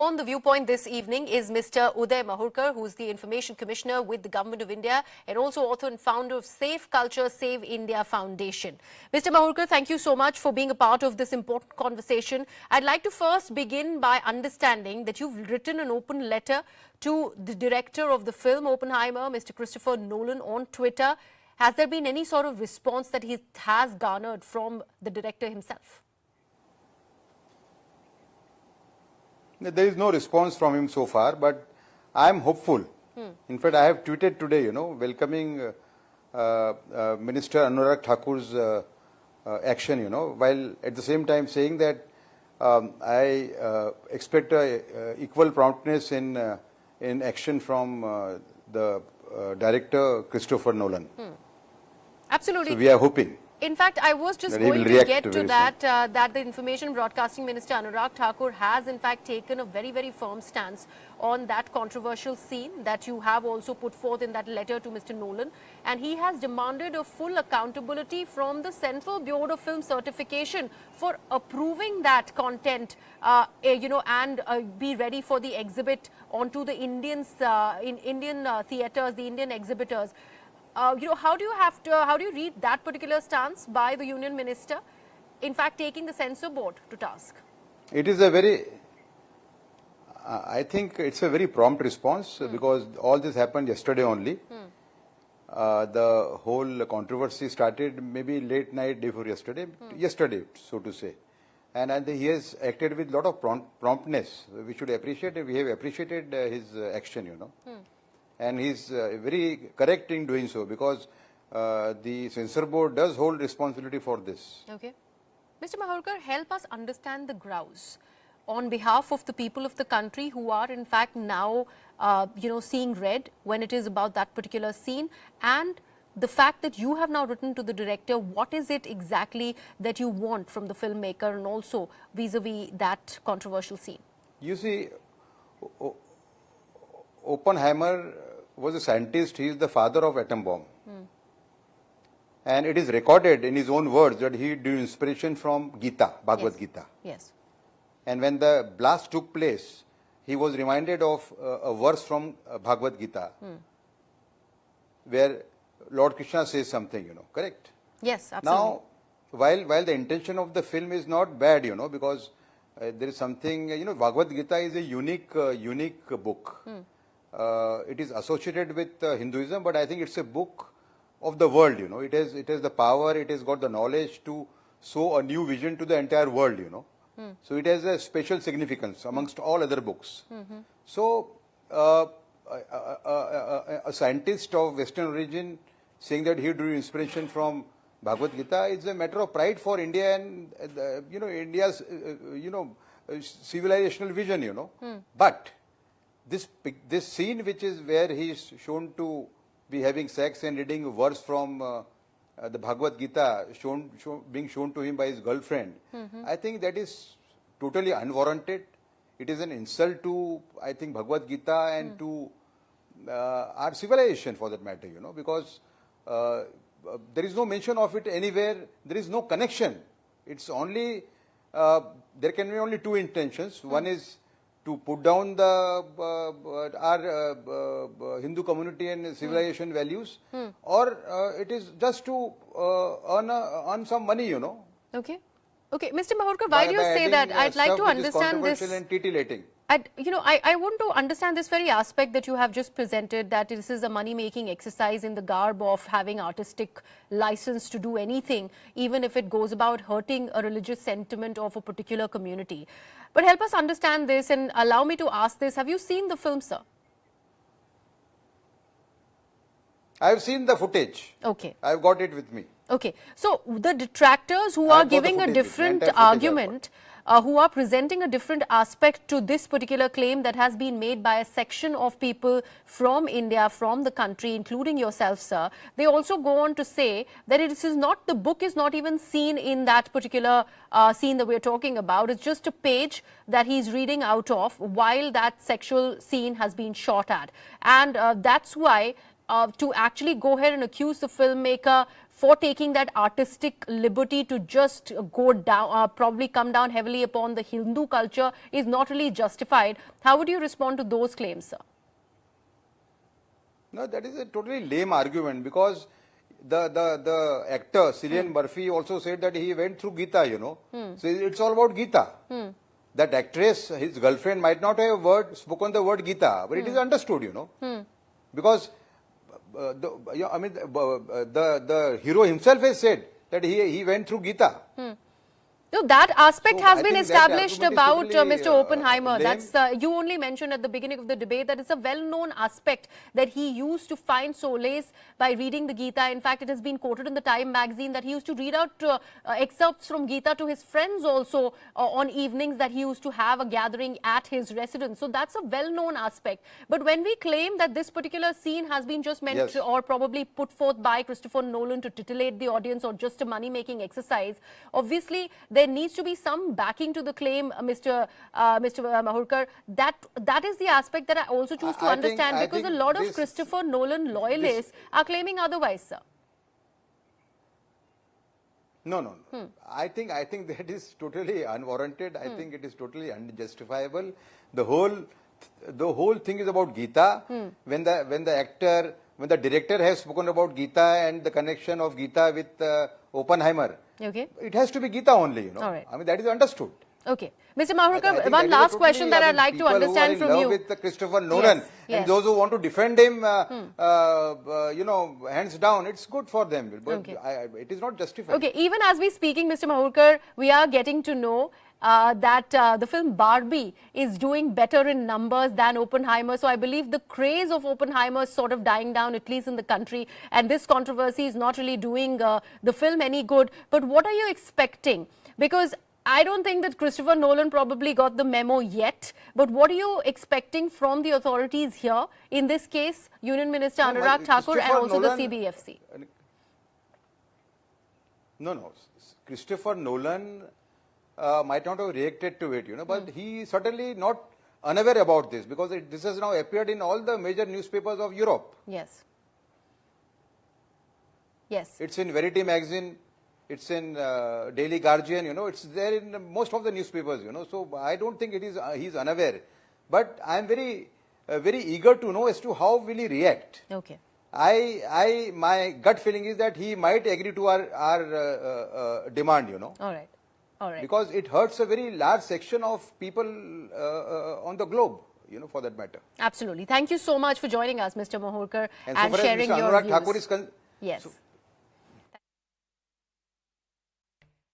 On the viewpoint this evening is Mr. Uday Mahurkar, who is the Information Commissioner with the Government of India and also author and founder of Safe Culture, Save India Foundation. Mr. Mahurkar, thank you so much for being a part of this important conversation. I'd like to first begin by understanding that you've written an open letter to the director of the film Oppenheimer, Mr. Christopher Nolan, on Twitter. Has there been any sort of response that he has garnered from the director himself? There is no response from him so far, but I am hopeful. In fact, I have tweeted today, welcoming Minister Anurag Thakur's action, while at the same time saying that I expect equal promptness in action from the director Christopher Nolan. Absolutely. So we are hoping. In fact, I was just going to get to that, that the Information Broadcasting Minister Anurag Thakur has in fact taken a very, very firm stance on that controversial scene that you have also put forth in that letter to Mr. Nolan. And he has demanded a full accountability from the Central Bureau of Film Certification for approving that content, and be ready for the exhibit onto the Indian theatres, the Indian exhibitors. How do you read that particular stance by the Union Minister, in fact taking the Censor Board to task? It is a very, I think it's a very prompt response because all this happened yesterday only. The whole controversy started maybe late night before yesterday, so to say. And he has acted with a lot of promptness. We should appreciate it. We have appreciated his action, And he's very correct in doing so because the Censor Board does hold responsibility for this. Okay. Mr. Mahurkar, help us understand the grouse on behalf of the people of the country who are in fact now, seeing red when it is about that particular scene, and the fact that you have now written to the director, what is it exactly that you want from the filmmaker and also vis-a-vis that controversial scene? You see, Oppenheimer was a scientist. He is the father of atom bomb. And it is recorded in his own words that he drew inspiration from Gita, Bhagavad Gita. Yes. And when the blast took place, he was reminded of a verse from Bhagavad Gita, where Lord Krishna says something, correct? Yes, absolutely. Now, while the intention of the film is not bad, because there is something, Bhagavad Gita is a unique book. It is associated with Hinduism, but I think it's a book of the world, It has the power, it has got the knowledge to sow a new vision to the entire world, So it has a special significance amongst all other books. So a scientist of Western origin saying that he drew inspiration from Bhagavad Gita is a matter of pride for India and, India's, civilizational vision, But this scene, which is where he is shown to be having sex and reading a verse from the Bhagavad Gita, being shown to him by his girlfriend, I think that is totally unwarranted. It is an insult to, I think, Bhagavad Gita and to our civilization, for that matter, because there is no mention of it anywhere. There is no connection. It's only there can be only two intentions. One is to put down our Hindu community and civilization values, or it is just to earn some money, Okay. Okay, Mr. Mahurkar, why do you say that? I'd like to understand this. And titillating. I want to understand this very aspect that you have just presented, that this is a money-making exercise in the garb of having artistic license to do anything, even if it goes about hurting a religious sentiment of a particular community. But help us understand this and allow me to ask this. Have you seen the film, sir? I have seen the footage. Okay. I have got it with me. Okay. So the detractors who are giving a different argument, who are presenting a different aspect to this particular claim that has been made by a section of people from India, from the country, including yourself, sir, they also go on to say that it is not, the book is not even seen in that particular scene that we're talking about. It's just a page that he's reading out of while that sexual scene has been shot at. And that's why to actually go ahead and accuse the filmmaker for taking that artistic liberty to just go down, probably come down heavily upon the Hindu culture is not really justified. How would you respond to those claims, sir? No, that is a totally lame argument, because the actor Cillian Murphy also said that he went through Gita, So it's all about Gita. That actress, his girlfriend, might not have spoken the word Gita, but it is understood, because the hero himself has said that he went through Gita. No, that aspect So has I been think that established argument is about totally, Mr. Oppenheimer. lame. That's you only mentioned at the beginning of the debate that it's a well-known aspect that he used to find solace by reading the Gita. In fact, it has been quoted in the Time magazine that he used to read out excerpts from Gita to his friends also on evenings that he used to have a gathering at his residence. So that's a well-known aspect. But when we claim that this particular scene has been just meant to, or probably put forth by Christopher Nolan to titillate the audience or just a money-making exercise, obviously there needs to be some backing to the claim, Mr. Mahurkar. That is the aspect that I also choose to understand, because a lot of Christopher Nolan loyalists are claiming otherwise, sir. No. I think that is totally unwarranted. I think it is totally unjustifiable. The whole thing is about Gita. When the director has spoken about Gita and the connection of Gita with Oppenheimer, it has to be Gita only, All right. I mean, that is understood. Okay. Mr. Mahurkar, one last question that I'd like to understand from you. People who are in love with Christopher Nolan, and those who want to defend him, hands down, it's good for them. But it is not justified. Okay. Even as we're speaking, Mr. Mahurkar, we are getting to know that the film Barbie is doing better in numbers than Oppenheimer. So I believe the craze of Oppenheimer is sort of dying down, at least in the country. And this controversy is not really doing the film any good. But what are you expecting? Because I don't think that Christopher Nolan probably got the memo yet. But what are you expecting from the authorities here? In this case, Union Minister Anurag Thakur and also the CBFC. No. Christopher Nolan might not have reacted to it, but he certainly not unaware about this, because this has now appeared in all the major newspapers of Europe. Yes. It's in Verity magazine, it's in Daily Guardian, it's there in most of the newspapers, So I don't think he's unaware, but I am very eager to know as to how will he react. Okay. My gut feeling is that he might agree to our demand, All right. Because it hurts a very large section of people on the globe, for that matter. Absolutely. Thank you so much for joining us, Mr. Mahurkar, and so sharing Mr. your Anurag views. Thakur is Yes.